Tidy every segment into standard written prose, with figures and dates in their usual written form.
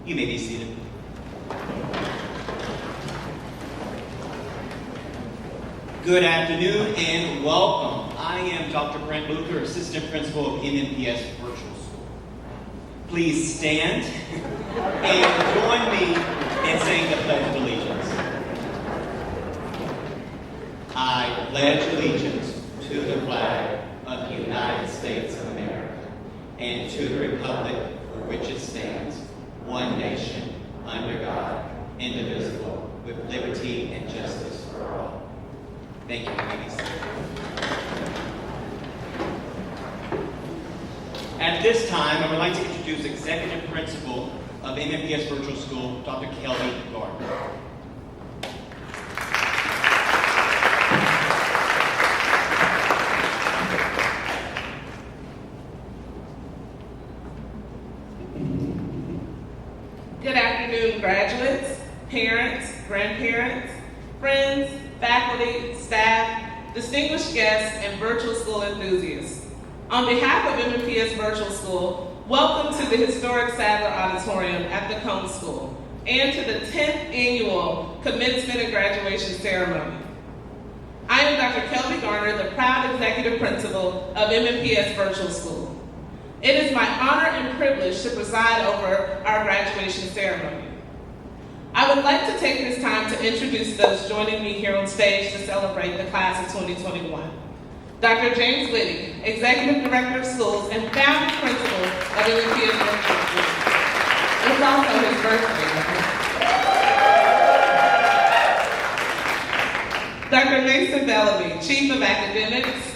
You may be seated. Good afternoon and welcome. I am Dr. Brent Luther, Assistant Principal of MNPS Virtual School. Please stand and join me in saying the Pledge of Allegiance. I pledge allegiance to the flag of the United States of America and to the republic for which it stands, one nation, under God, indivisible, with liberty and justice for all. Thank you. At this time, I would like to introduce Executive Principal of MNPS Virtual School, Dr. Covey. Good afternoon, graduates, parents, grandparents, friends, faculty, staff, distinguished guests, and virtual school enthusiasts. On behalf of MNPS Virtual School, welcome to the historic Sadler Auditorium at the Cone School and to the 10th annual commencement and graduation ceremony. I am Dr. Covey Garner, the proud executive principal of MNPS Virtual School. It is my honor and privilege to preside over our graduation ceremony. I would like to take this time to introduce those joining me here on stage to celebrate the class of 2021. Dr. James Whitty, Executive Director of Schools and founding principal of MNPS Virtual School. It's also his birthday. Dr. Mason Bellamy, Chief of Academics.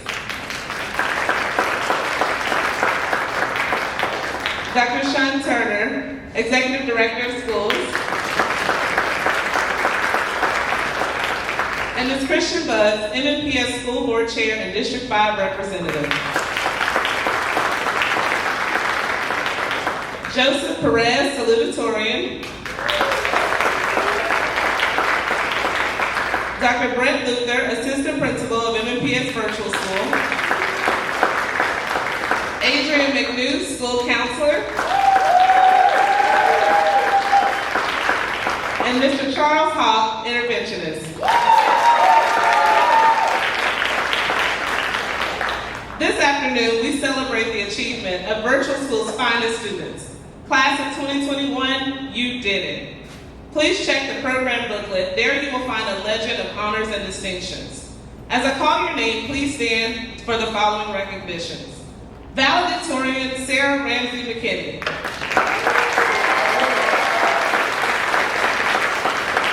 Dr. Sean Turner, Executive Director of Schools. And Ms. Christian Buds, MNPS School Board Chair and District 5 Representative. Joseph Perez, salutatorian. Dr. Brent Luther, Assistant Principal of MNPS Virtual School. Adrian McNew, School Counselor. And Mr. Charles Hawk, Interventionist. This afternoon, we celebrate the achievement of Virtual School's finest students. Class of 2021, you did it. Please check the program booklet. There you will find a legend of honors and distinctions. As I call your name, please stand for the following recognitions. Valedictorian Sarah Ramsey McKinney.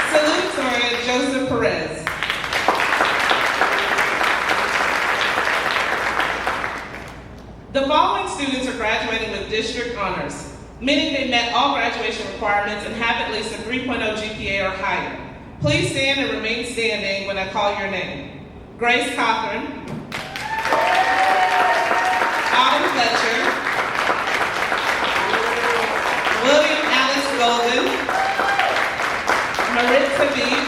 Salutatorian Joseph Perez. The following students are graduating with district honors, meaning they met all graduation requirements and have at least a 3.0 GPA or higher. Please stand and remain standing when I call your name. Grace Cochran, Autumn Fletcher, William Alice Golden, Maritza Beat,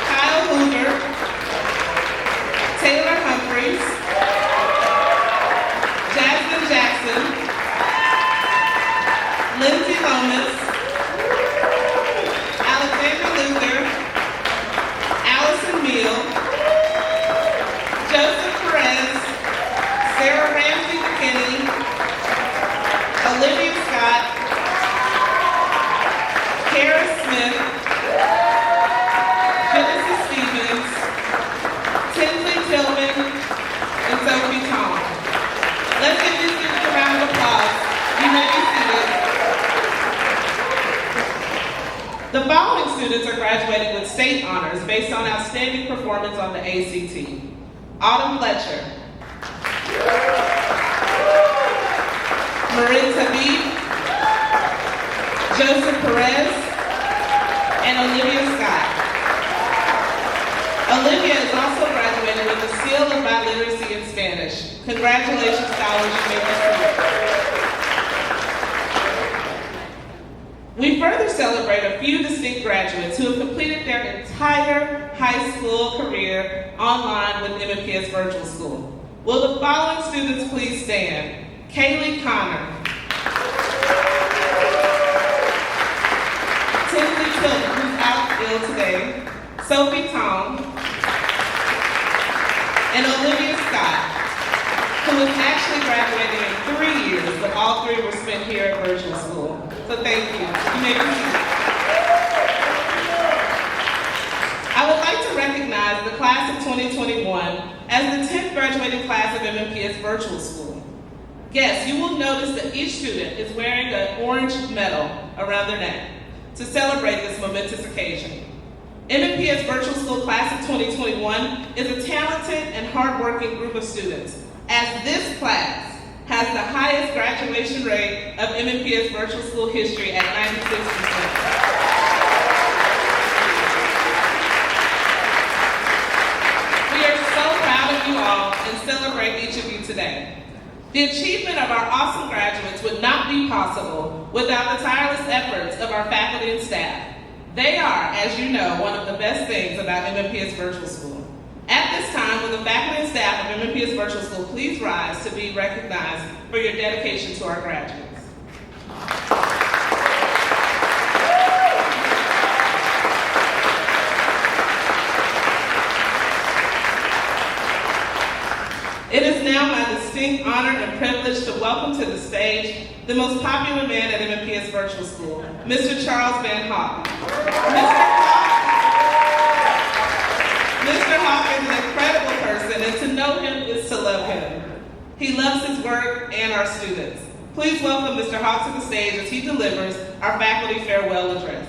Kyle Hoover, Taylor Humphreys, Jasmine Jackson, Lindsay Lomas, Alexandra Luther, Allison Meal, Joseph Perez, Sarah Ramsey McKinney, Olivia Scott, Kara Smith, Genesis Stevens, Tinsley Tillman, and Sophie Tom. Let's give these students a round of applause. You may be seated. The following students are graduating with state honors based on outstanding performance on the ACT. Autumn Fletcher, Maritza Beat, Joseph Perez, and Olivia Scott. Olivia is also graduating with the Seal of Biliteracy in Spanish. Congratulations, scholars, you may be seated. We further celebrate a few distinct graduates who have completed their entire high school career online with MNPS Virtual School. Will the following students please stand? Kaylee Connor, Tinsley Tillman, who's out ill today, Sophie Tong, and Olivia Scott, who is actually graduating in 3 years, but all 3 were spent here at Virtual School. So thank you. You may be seated. I would like to recognize the class of 2021 as the 10th graduating class of MNPS Virtual School. Yes, you will notice that each student is wearing an orange medal around their neck to celebrate this momentous occasion. MNPS Virtual School Class of 2021 is a talented and hardworking group of students, as this class has the highest graduation rate of MNPS Virtual School history at 96%. We are so proud of you all and celebrate each of you today. The achievement of our awesome graduates would not be possible without the tireless efforts of our faculty and staff. They are, as you know, one of the best things about MNPS Virtual School. At this time, will the faculty and staff of MNPS Virtual School please rise to be recognized for your dedication to our graduates. It is now my distinct honor and privilege to welcome to the stage the most popular man at MNPS Virtual School, Mr. Charles Van Hock. Mr. Hawk is an incredible person, and to know him is to love him. He loves his work and our students. Please welcome Mr. Hawk to the stage as he delivers our faculty farewell address.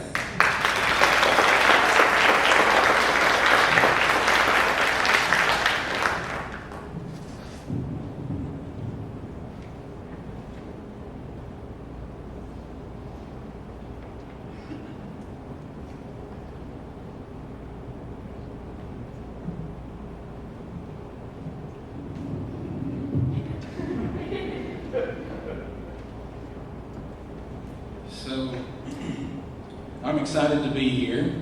excited to be here.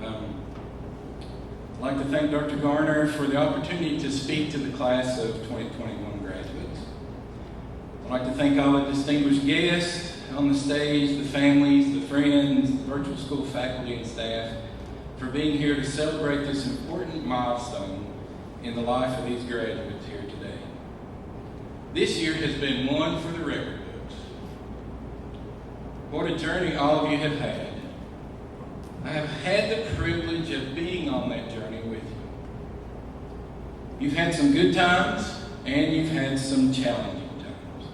I'd like to thank Dr. Garner for the opportunity to speak to the class of 2021 graduates. I'd like to thank all the distinguished guests on the stage, the families, the friends, the virtual school faculty and staff for being here to celebrate this important milestone in the life of these graduates here today. This year has been one for the record books. What a journey all of you have had. I have had the privilege of being on that journey with you. You've had some good times and you've had some challenging times.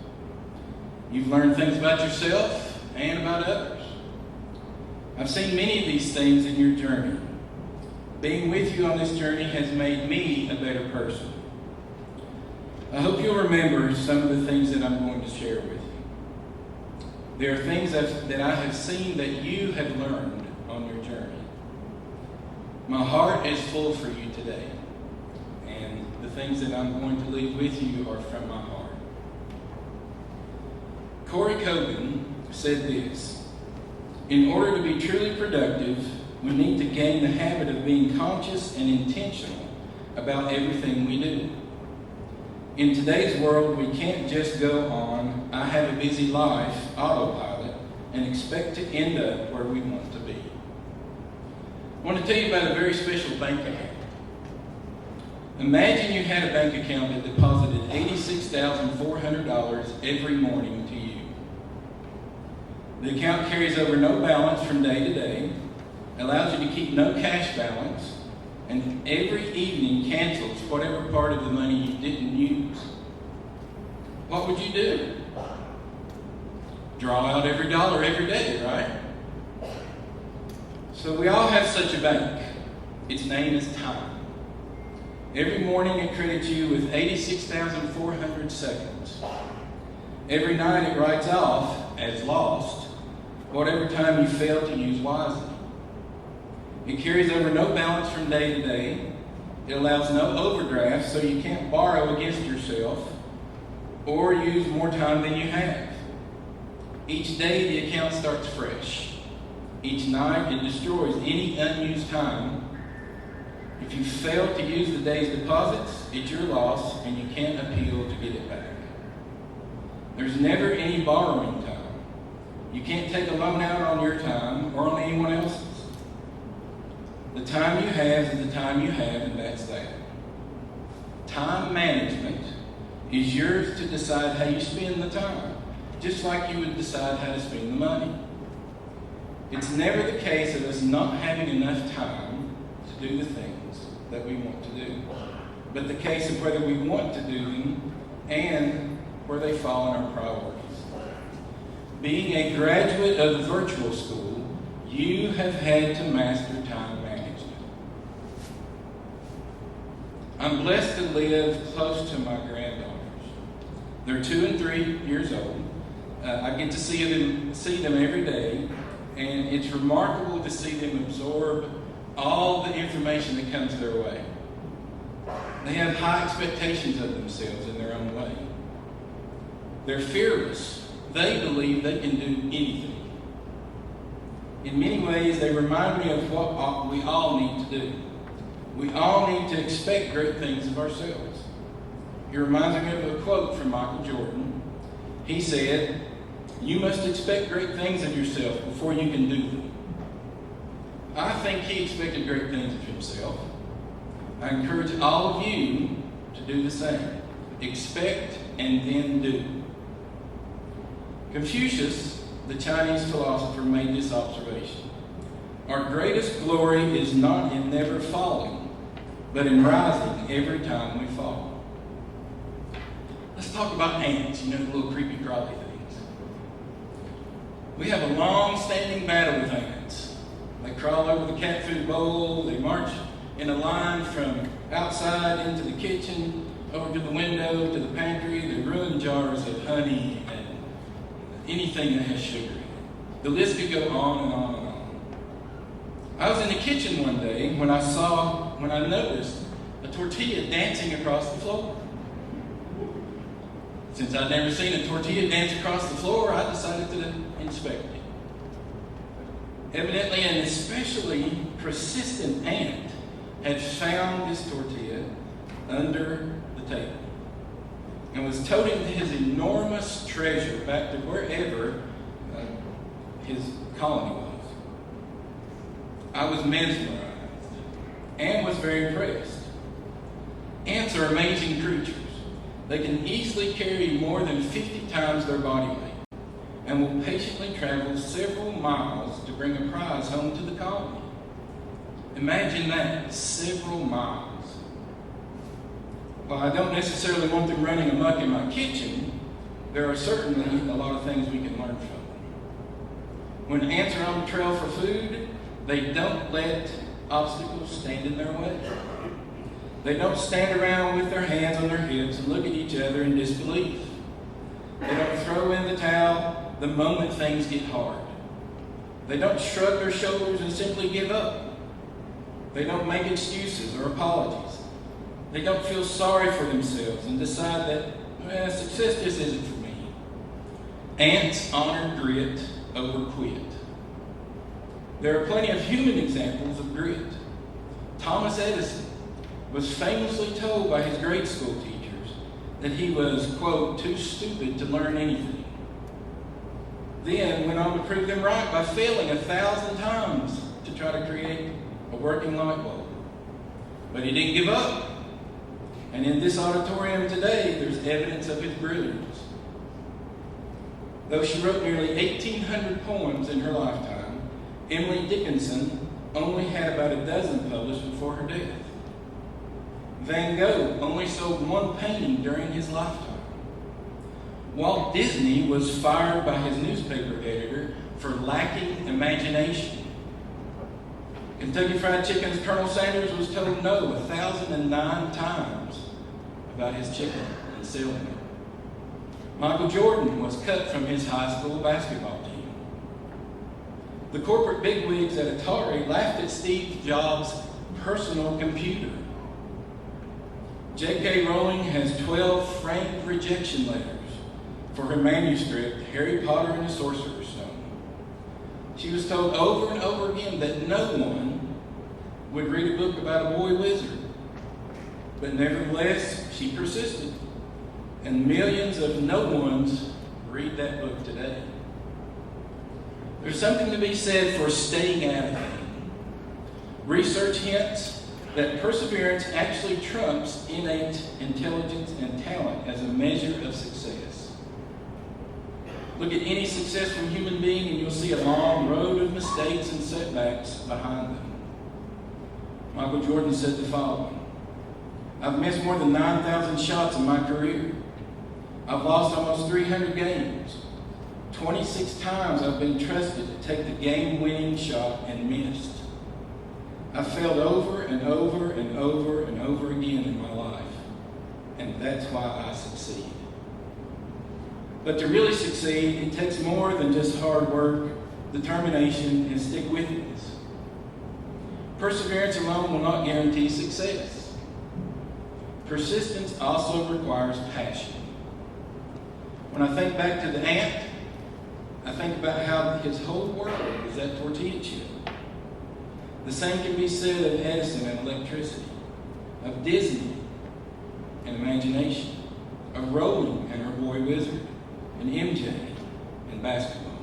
You've learned things about yourself and about others. I've seen many of these things in your journey. Being with you on this journey has made me a better person. I hope you'll remember some of the things that I'm going to share with you. There are things that I have seen that you have learned on your journey. My heart is full for you today, and the things that I'm going to leave with you are from my heart. Covey said this: in order to be truly productive, we need to gain the habit of being conscious and intentional about everything we do. In today's world, we can't just go on, I have a busy life, autopilot, and expect to end up where we want to be. I want to tell you about a very special bank account. Imagine you had a bank account that deposited $86,400 every morning to you. The account carries over no balance from day to day, allows you to keep no cash balance, and every evening cancels whatever part of the money you didn't use. What would you do? Draw out every dollar every day, right? So we all have such a bank. Its name is time. Every morning it credits you with 86,400 seconds. Every night it writes off as lost whatever time you fail to use wisely. It carries over no balance from day to day. It allows no overdraft, so you can't borrow against yourself or use more time than you have. Each day the account starts fresh. Each night it destroys any unused time. If you fail to use the day's deposits, it's your loss and you can't appeal to get it back. There's never any borrowing time. You can't take a loan out on your time or on anyone else's. The time you have is the time you have, and that's that. Time management is yours to decide how you spend the time, just like you would decide how to spend the money. It's never the case of us not having enough time to do the things that we want to do, but the case of whether we want to do them and where they fall in our priorities. Being a graduate of the virtual school, you have had to master time management. I'm blessed to live close to my granddaughters. They're 2 and 3 years old. I get to see them every day, and it's remarkable to see them absorb all the information that comes their way. They have high expectations of themselves in their own way. They're fearless. They believe they can do anything. In many ways, they remind me of what we all need to do. We all need to expect great things of ourselves. It reminds me of a quote from Michael Jordan. He said, "You must expect great things of yourself before you can do them." I think he expected great things of himself. I encourage all of you to do the same. Expect and then do. Confucius, the Chinese philosopher, made this observation: our greatest glory is not in never falling, but in rising every time we fall. Let's talk about ants, the little creepy crawly things. We have a long-standing battle with ants. They crawl over the cat food bowl, they march in a line from outside into the kitchen, over to the window, to the pantry, they ruin jars of honey and anything that has sugar in it. The list could go on and on and on. I was in the kitchen one day when I noticed a tortilla dancing across the floor. Since I'd never seen a tortilla dance across the floor, I decided to inspect it. Evidently, an especially persistent ant had found this tortilla under the table and was toting his enormous treasure back to wherever his colony was. I was mesmerized and was very impressed. Ants are amazing creatures. They can easily carry more than 50 times their body weight and will patiently travel several miles to bring a prize home to the colony. Imagine that, several miles. While I don't necessarily want them running amok in my kitchen, there are certainly a lot of things we can learn from them. When ants are on the trail for food, they don't let obstacles stand in their way. They don't stand around with their hands on their hips and look at each other in disbelief. They don't throw in the towel the moment things get hard. They don't shrug their shoulders and simply give up. They don't make excuses or apologies. They don't feel sorry for themselves and decide that, success just isn't for me. Ants honor grit over quit. There are plenty of human examples of grit. Thomas Edison was famously told by his grade school teachers that he was, quote, too stupid to learn anything. Then went on to prove them right by failing 1,000 times to try to create a working light bulb. But he didn't give up. And in this auditorium today, there's evidence of his brilliance. Though she wrote nearly 1,800 poems in her lifetime, Emily Dickinson only had about a dozen published before her death. Van Gogh only sold one painting during his lifetime. Walt Disney was fired by his newspaper editor for lacking imagination. Kentucky Fried Chicken's Colonel Sanders was told no 1,009 times about his chicken and selling it. Michael Jordan was cut from his high school basketball team. The corporate bigwigs at Atari laughed at Steve Jobs' personal computer. J.K. Rowling has 12 framed rejection letters for her manuscript, Harry Potter and the Sorcerer's Stone. She was told over and over again that no one would read a book about a boy wizard. But nevertheless, she persisted. And millions of no ones read that book today. There's something to be said for staying at it. Research hints that perseverance actually trumps innate intelligence and talent as a measure of success. Look at any successful human being and you'll see a long road of mistakes and setbacks behind them. Michael Jordan said the following: I've missed more than 9,000 shots in my career. I've lost almost 300 games. 26 times I've been trusted to take the game-winning shot and missed. I've failed over and over and over and over again in my life, and that's why I succeed. But to really succeed, it takes more than just hard work, determination, and stick-with-itness. Perseverance alone will not guarantee success. Persistence also requires passion. When I think back to the ant, I think about how his whole world was that tortilla chip. The same can be said of Edison and electricity, of Disney and imagination, of Rowling and her boy wizard, and MJ and basketball.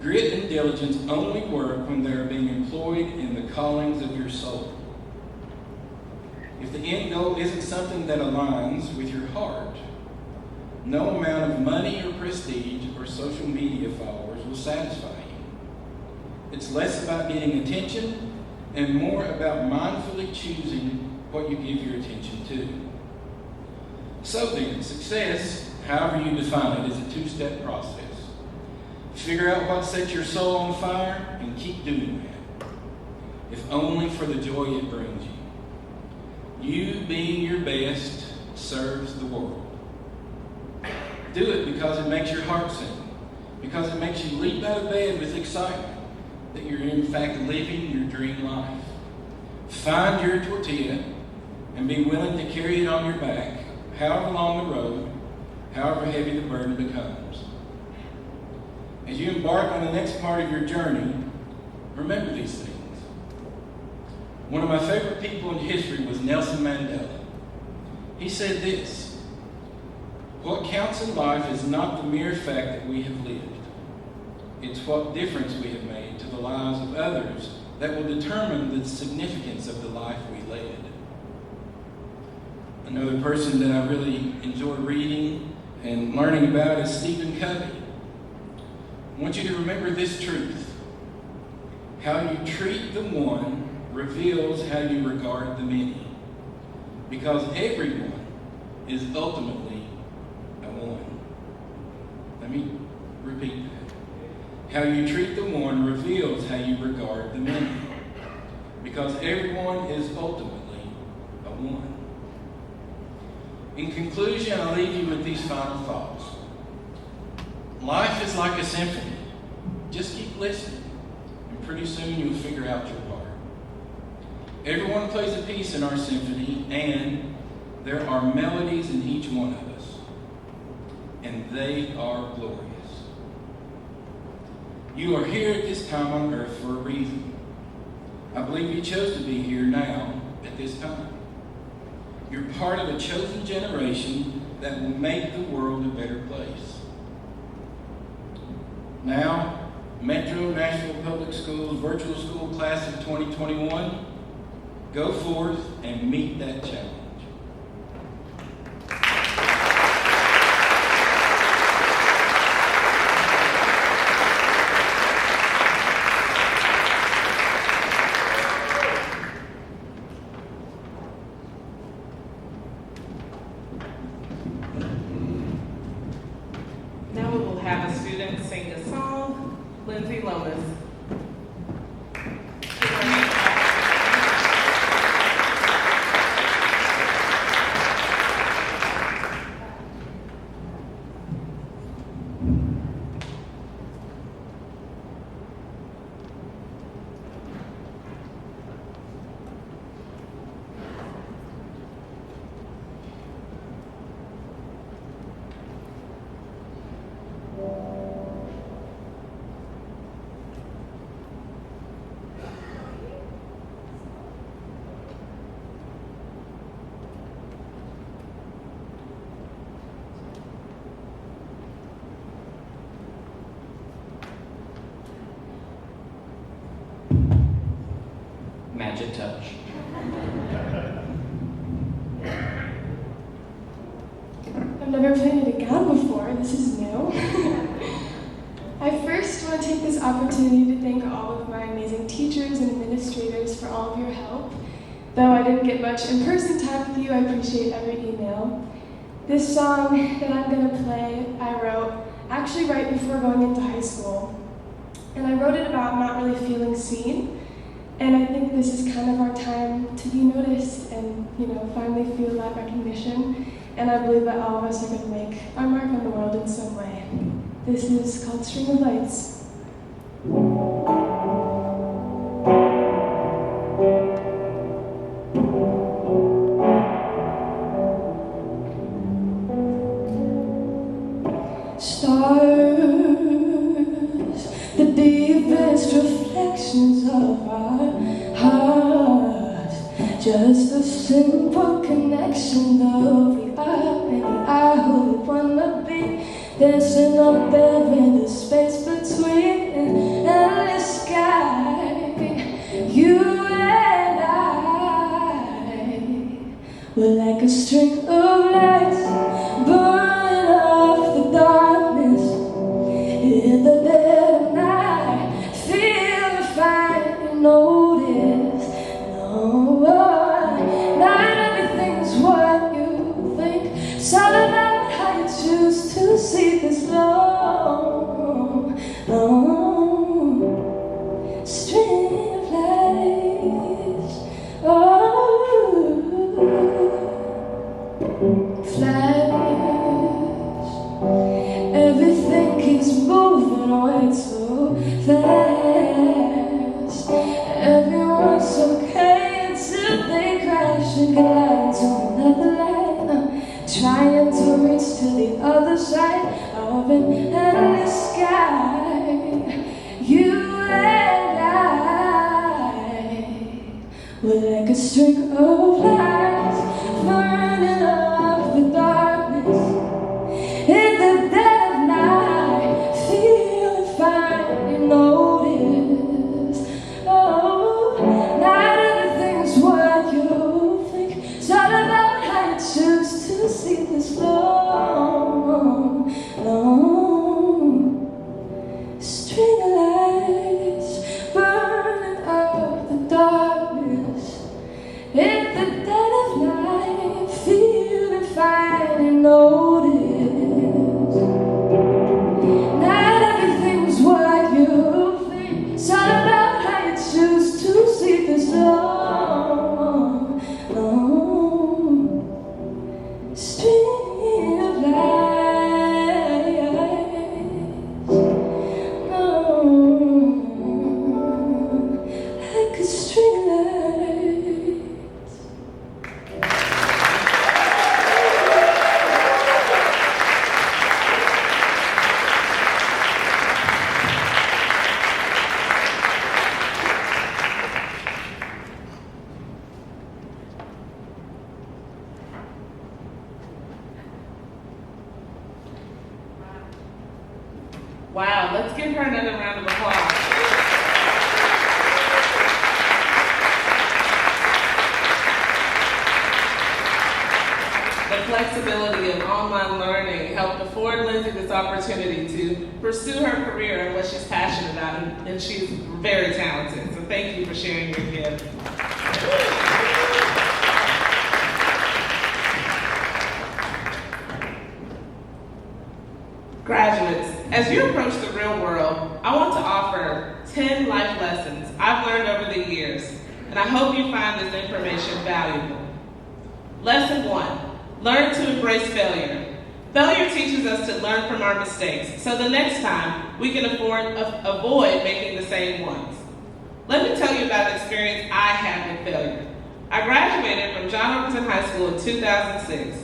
Grit and diligence only work when they are being employed in the callings of your soul. If the end goal isn't something that aligns with your heart, no amount of money or prestige or social media followers will satisfy you. It's less about getting attention and more about mindfully choosing what you give your attention to. So then, success, however you define it, is a two-step process. Figure out what sets your soul on fire and keep doing that, if only for the joy it brings you. You being your best serves the world. Do it because it makes your heart sing, because it makes you leap out of bed with excitement that you're in fact living your dream life. Find your tortilla and be willing to carry it on your back, however long the road, however heavy the burden becomes. As you embark on the next part of your journey, remember these things. One of my favorite people in history was Nelson Mandela. He said this: "What counts in life is not the mere fact that we have lived. It's what difference we have made to the lives of others that will determine the significance of the life we led." Another person that I really enjoy reading and learning about is Stephen Covey. I want you to remember this truth: how you treat the one reveals how you regard the many, because everyone is ultimately a one. Let me repeat that. How you treat the one reveals how you regard the many, because everyone is ultimately a one. In conclusion, I'll leave you with these final thoughts. Life is like a symphony. Just keep listening, and pretty soon you'll figure out your part. Everyone plays a piece in our symphony, and there are melodies in each one of us, and they are glorious. You are here at this time on earth for a reason. I believe you chose to be here now at this time. You're part of a chosen generation that will make the world a better place. Now, Metro Nashville Public Schools Virtual School Class of 2021, go forth and meet that challenge. Now we will have a student sing a song. Lindsay Lomas. Magic touch. I've never played it again before. This is new. I first want to take this opportunity to thank all of my amazing teachers and administrators for all of your help. Though I didn't get much in-person time with you, I appreciate every email. This song that I'm going to play, I wrote actually right before going into high school. And I wrote it about not really feeling seen. And I think this is kind of our time to be noticed and, finally feel that recognition. And I believe that all of us are going to make our mark on the world in some way. This is called String of Lights. Stars, the deepest reflections of our hearts. Just a simple connection, though we are and we are who we wanna be. Dancing up there in the space between an endless sky. You and I were like a string of lights, burning off the darkness in the dead of night. Feel the fire and notice. No, not everything's what you think. It's all about how you choose to see this long, long string of lights. Flash. Everything keeps moving away so fast. Everyone's okay until they crash and collide into another light. Trying to reach to the other side of an endless sky. You and I string of lights burning up the darkness. In the dead of night, feeling fine, you notice. Oh, not everything's what you think. It's all about how you choose to see this long, long string of lights burning up the darkness. In the dead of night, feeling fine and notice. Not everything's what you think. It's all about how you choose to see this long, long string of lights. Long, like a string of lights. Wow, let's give her another round of applause. The flexibility of online learning helped afford Lindsay this opportunity to pursue her career and what she's passionate about, and she's very talented. So thank you for sharing your gift. Graduates, as you approach the real world, I want to offer 10 life lessons I've learned over the years, and I hope you find this information valuable. Lesson 1, learn to embrace failure. Failure teaches us to learn from our mistakes, so the next time we can avoid making the same ones. Let me tell you about an experience I had with failure. I graduated from John Overton High School in 2006.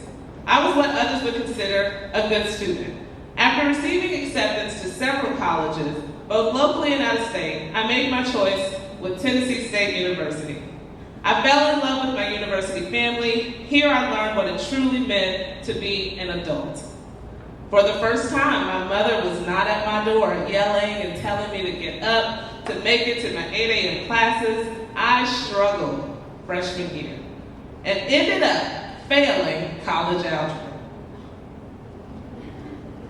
I was what others would consider a good student. After receiving acceptance to several colleges, both locally and out of state, I made my choice with Tennessee State University. I fell in love with my university family. Here I learned what it truly meant to be an adult. For the first time, my mother was not at my door yelling and telling me to get up, to make it to my 8 a.m. classes. I struggled freshman year and ended up failing college algebra.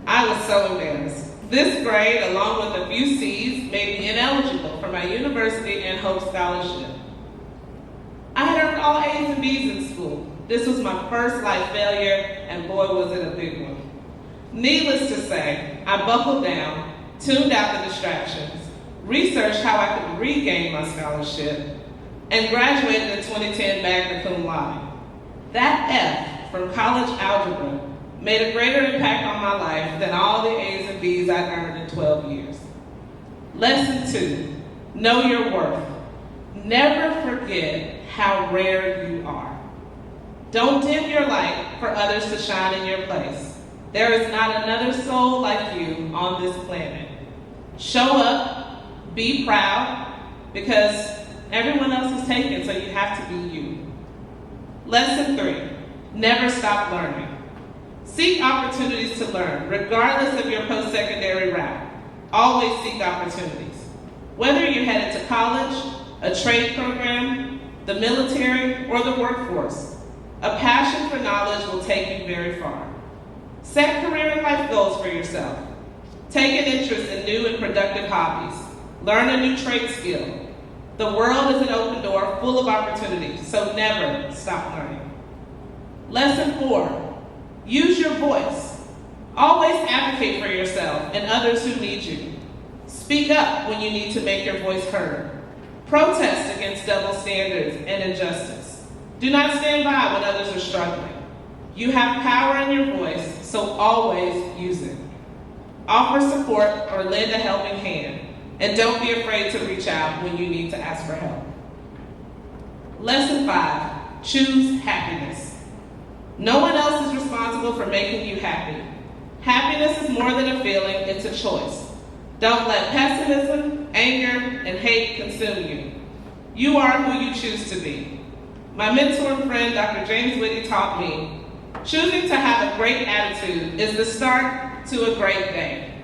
I was so embarrassed. This grade, along with a few C's, made me ineligible for my university and Hope Scholarship. I had earned all A's and B's in school. This was my first life failure, and boy, was it a big one. Needless to say, I buckled down, tuned out the distractions, researched how I could regain my scholarship, and graduated in 2010 magna cum laude. That F from college algebra made a greater impact on my life than all the A's and B's I'd earned in 12 years. Lesson 2, know your worth. Never forget how rare you are. Don't dim your light for others to shine in your place. There is not another soul like you on this planet. Show up, be proud, because everyone else is taken, so you have to be you. Lesson 3, never stop learning. Seek opportunities to learn, regardless of your post-secondary route. Always seek opportunities. Whether you're headed to college, a trade program, the military, or the workforce, a passion for knowledge will take you very far. Set career and life goals for yourself. Take an interest in new and productive hobbies. Learn a new trade skill. The world is an open door full of opportunities, so never stop learning. Lesson 4, use your voice. Always advocate for yourself and others who need you. Speak up when you need to make your voice heard. Protest against double standards and injustice. Do not stand by when others are struggling. You have power in your voice, so always use it. Offer support or lend a helping hand, and don't be afraid to reach out when you need to ask for help. Lesson 5, choose happiness. No one else is responsible for making you happy. Happiness is more than a feeling, it's a choice. Don't let pessimism, anger, and hate consume you. You are who you choose to be. My mentor and friend, Dr. James Whitty, taught me, choosing to have a great attitude is the start to a great day.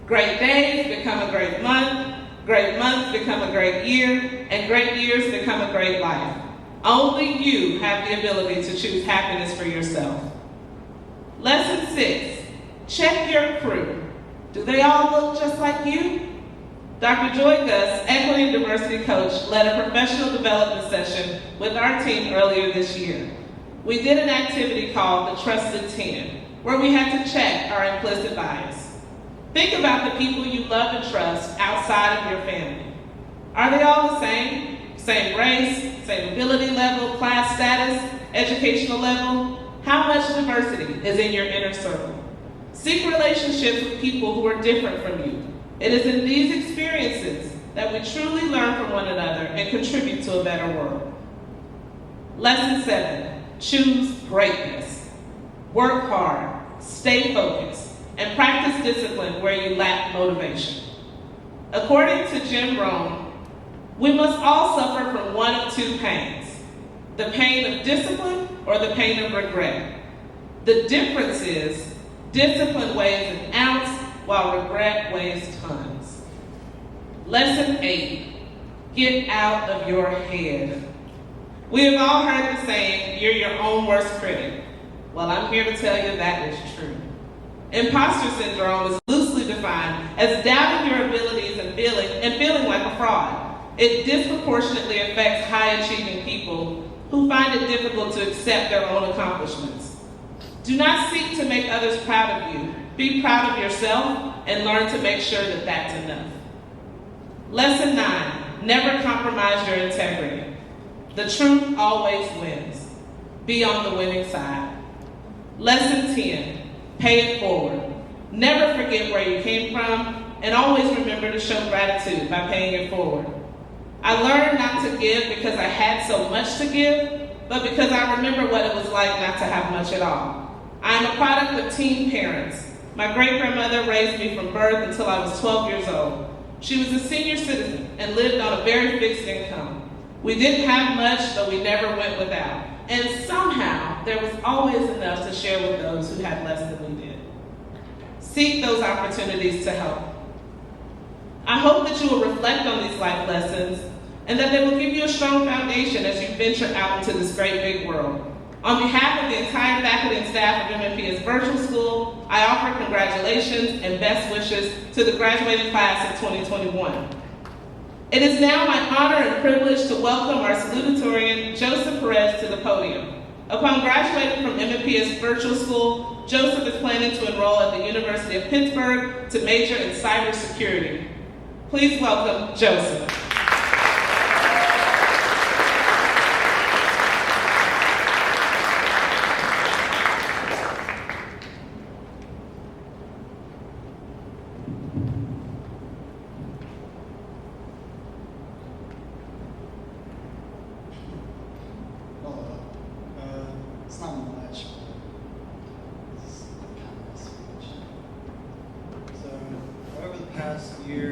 Great days become a great months become a great year, and great years become a great life. Only you have the ability to choose happiness for yourself. Lesson 6, check your crew. Do they all look just like you? Dr. Joy Gus, Equity and Diversity Coach, led a professional development session with our team earlier this year. We did an activity called the Trusted 10, where we had to check our implicit bias. Think about the people you love and trust outside of your family. Are they all the same? Same race, same ability level, class status, educational level? How much diversity is in your inner circle? Seek relationships with people who are different from you. It is in these experiences that we truly learn from one another and contribute to a better world. Lesson 7, choose greatness. Work hard, stay focused, and practice discipline where you lack motivation. According to Jim Rohn, we must all suffer from one of two pains, the pain of discipline or the pain of regret. The difference is discipline weighs an ounce while regret weighs tons. Lesson 8, get out of your head. We have all heard the saying, you're your own worst critic. Well, I'm here to tell you that is true. Imposter syndrome is loosely defined as doubting your abilities and feeling like a fraud. It disproportionately affects high-achieving people who find it difficult to accept their own accomplishments. Do not seek to make others proud of you. Be proud of yourself and learn to make sure that that's enough. Lesson 9, never compromise your integrity. The truth always wins. Be on the winning side. Lesson 10, pay it forward. Never forget where you came from, and always remember to show gratitude by paying it forward. I learned not to give because I had so much to give, but because I remember what it was like not to have much at all. I am a product of teen parents. My great-grandmother raised me from birth until I was 12 years old. She was a senior citizen and lived on a very fixed income. We didn't have much, but we never went without. And somehow, there was always enough to share with those who had less than we did. Seek those opportunities to help. I hope that you will reflect on these life lessons and that they will give you a strong foundation as you venture out into this great big world. On behalf of the entire faculty and staff of MNPS Virtual School, I offer congratulations and best wishes to the graduating class of 2021. It is now my honor and privilege to welcome our salutatorian, Joseph Perez, to the podium. Upon graduating from MNPS Virtual School, Joseph is planning to enroll at the University of Pittsburgh to major in cybersecurity. Please welcome Joseph. It's not much, but it's kind of a speech. So, over the past year,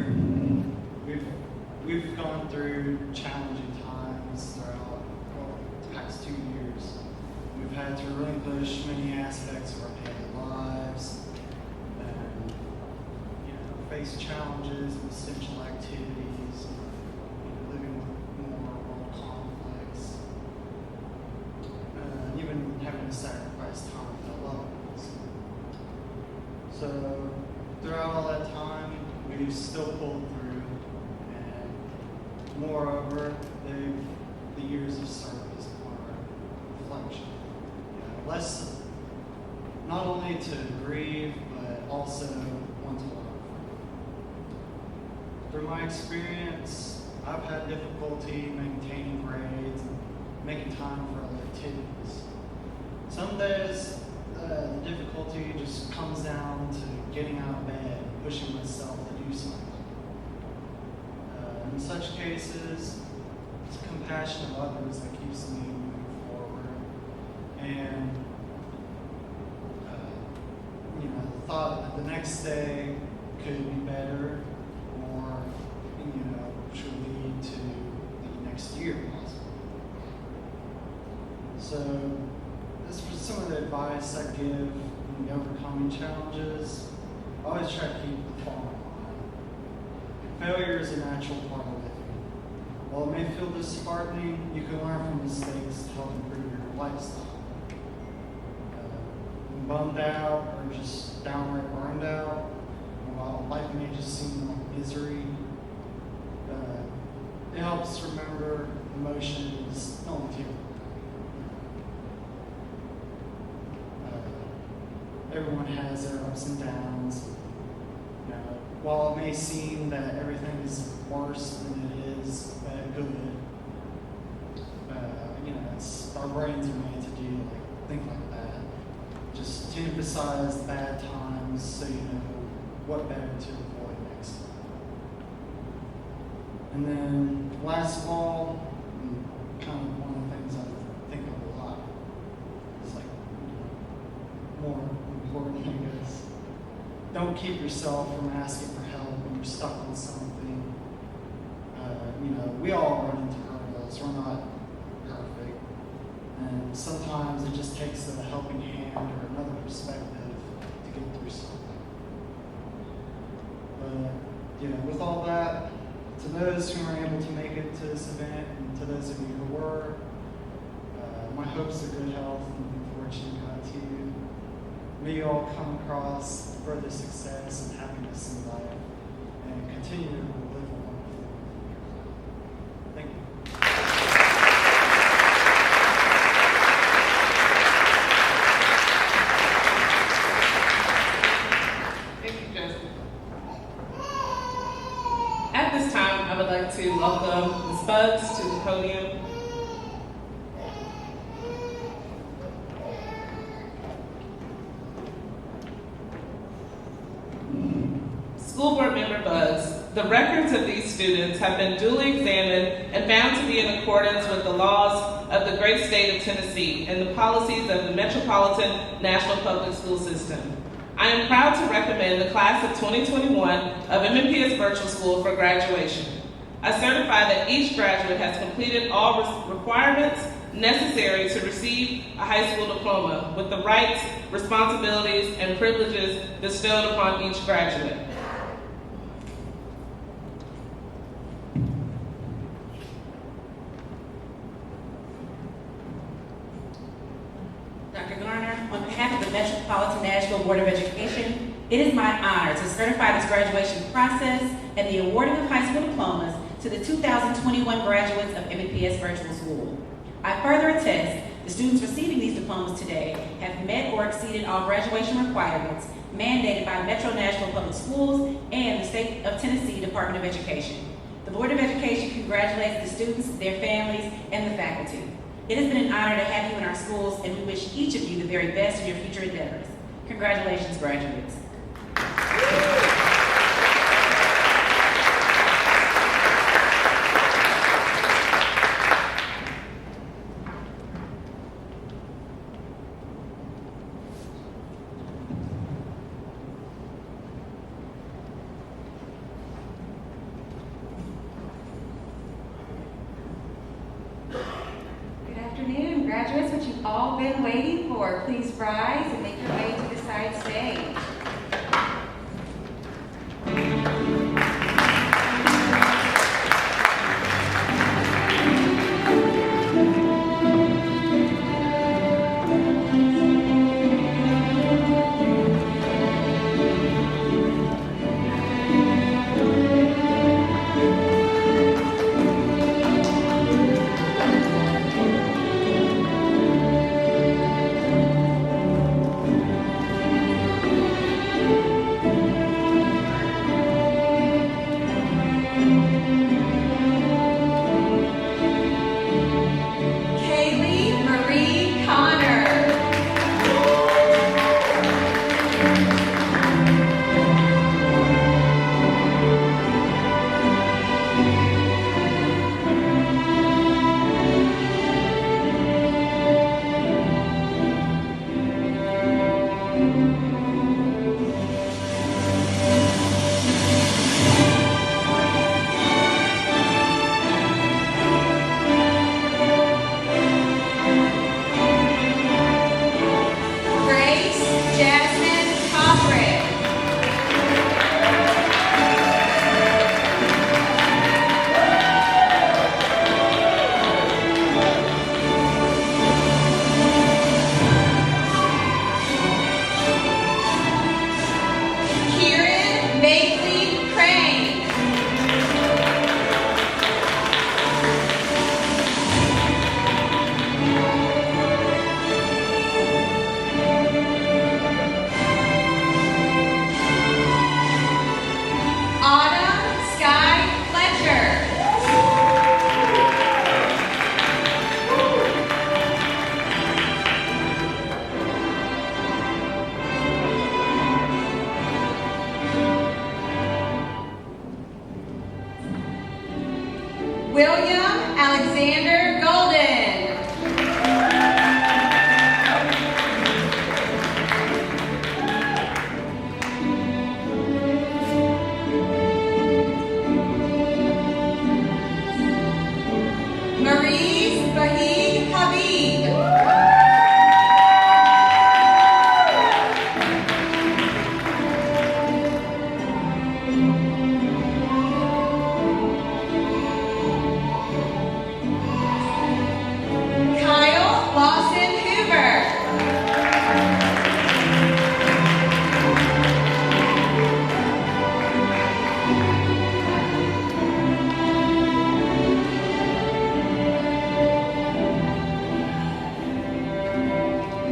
we've gone through challenging times throughout the past 2 years. We've had to relinquish many aspects of our daily lives, and face challenges and essential activities, living with more world conflicts. Even having to sacrifice time with our loved ones. So, throughout all that time, we've still pulled through, and moreover, the years of service are reflection. Less, not only to grieve, but also one to learn from. Through my experience, I've had difficulty maintaining grades and making time for other activities. Some days, the difficulty just comes down to getting out of bed and pushing myself to do something. In such cases, it's compassion of others that keeps me moving forward. And the thought that the next day could be better, or should lead to the next year possibly. So, this is some of the advice I give in overcoming challenges. I always try to keep the fall in mind. Failure is a natural part of living. While it may feel disheartening, you can learn from mistakes to help improve your lifestyle. When bummed out or just downright burned out, while life may just seem like misery, it helps remember emotions don't feel. Everyone has their ups and downs. While it may seem that everything is worse than it is good, it's our brains are made to do think like that. Just to emphasize bad times so you know what better to avoid next time. And then last of all, kind of one of the things I think of a lot is more important, I guess. Don't keep yourself from asking for help when you're stuck on something. We all run into hurdles. We're not perfect. And sometimes it just takes a helping hand or another perspective to get through something. But, with all that, to those who are able to make it to this event and to those of you who were, my hopes of good health and fortune God to you. May you all come across further success and happiness in life and continue to live a wonderful life. Thank you. Thank you, Justin. At this time, I would like to welcome Ms. Bugs to the podium. School Board Member Bugs, the records of these students have been duly examined and found to be in accordance with the laws of the great state of Tennessee and the policies of the Metropolitan National Public School System. I am proud to recommend the class of 2021 of MNPS Virtual School for graduation. I certify that each graduate has completed all requirements necessary to receive a high school diploma with the rights, responsibilities, and privileges bestowed upon each graduate. Dr. Garner, on behalf of the Metropolitan Nashville Board of Education, it is my honor to certify this graduation process and the awarding of high school diplomas to the 2021 graduates of MNPS Virtual School. I further attest the students receiving these diplomas today have met or exceeded all graduation requirements mandated by Metro Nashville Public Schools and the State of Tennessee Department of Education. The Board of Education congratulates the students, their families, and the faculty. It has been an honor to have you in our schools, and we wish each of you the very best in your future endeavors. Congratulations, graduates. Graduates, what you've all been waiting for, please rise and make your way to the side stage.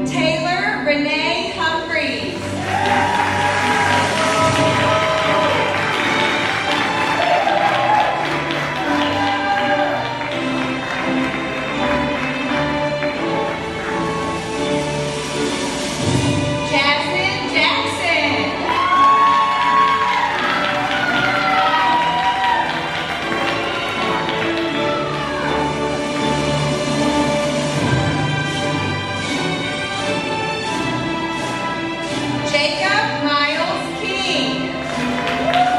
Taylor Renee Humphreys. Jasmine Jackson. Jacob Miles King.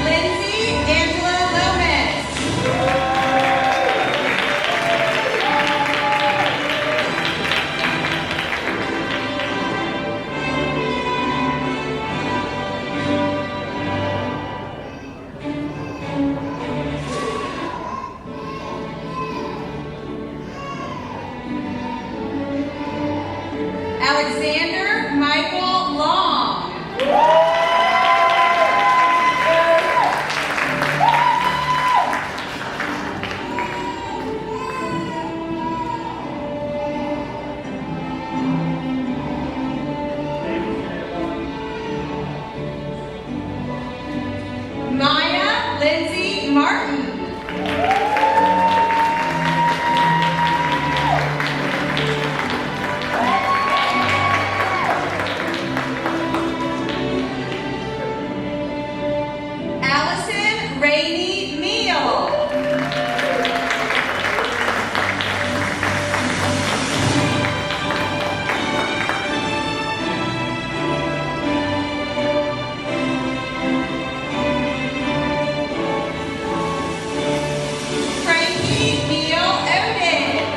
Lindsay Angela Lopez. Alexander Michael Long. Maya Lindsay Martin. Allison Rainey Meal. Frankie Neal Odin.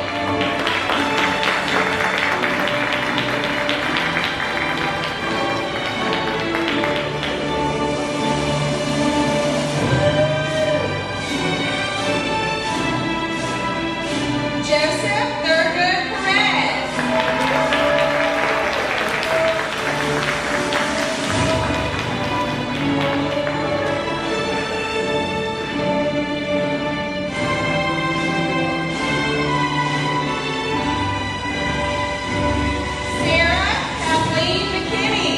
Joseph Thurgood Perez. Sarah Kathleen McKinney.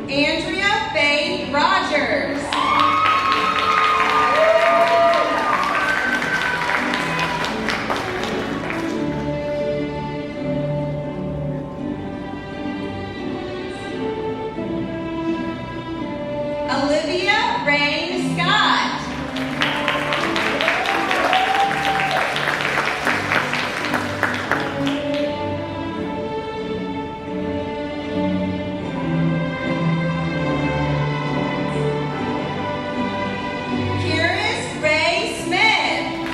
Andrea Faye Rogers. Olivia Rain Scott. Kyrus Ray Smith.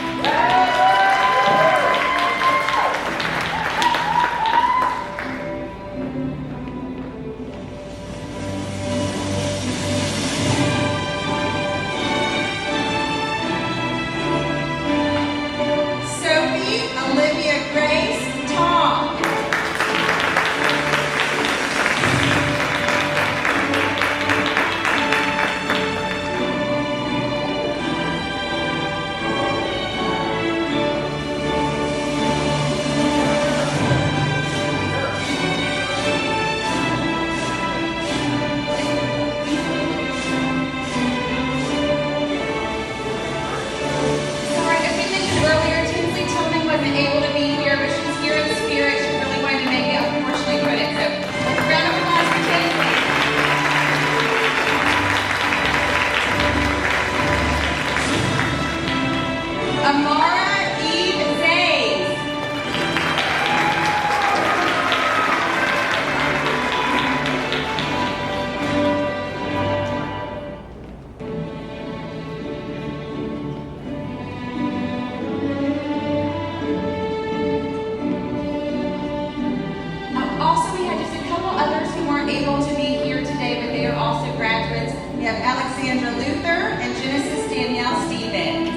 have Alexandra Luther and Genesis Danielle Stevens.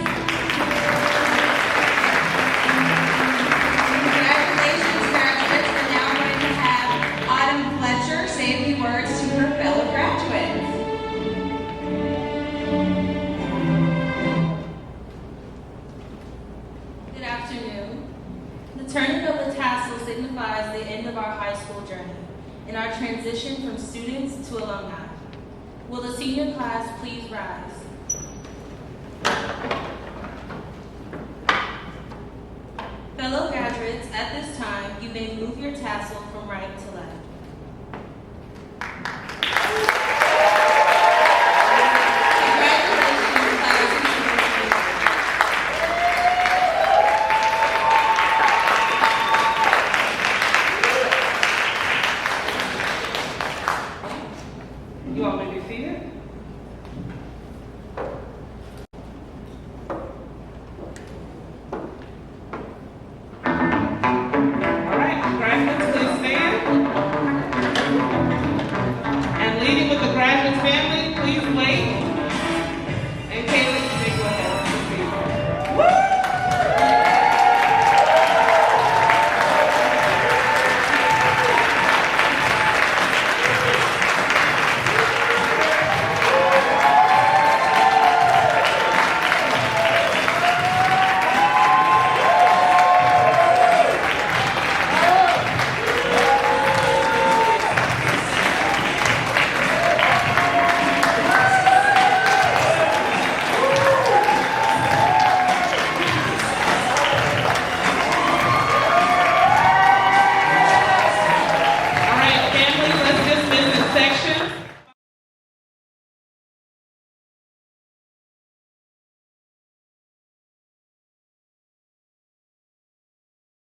Congratulations, graduates. We're now going to have Autumn Fletcher say a few words to her fellow graduates. Good afternoon. The turning of the tassel signifies the end of our high school journey and our transition from students to alumni. Will the senior class please rise? Fellow graduates, at this time, you may move your tassel from right to left. Congratulations, class of 2023. You all may be seated.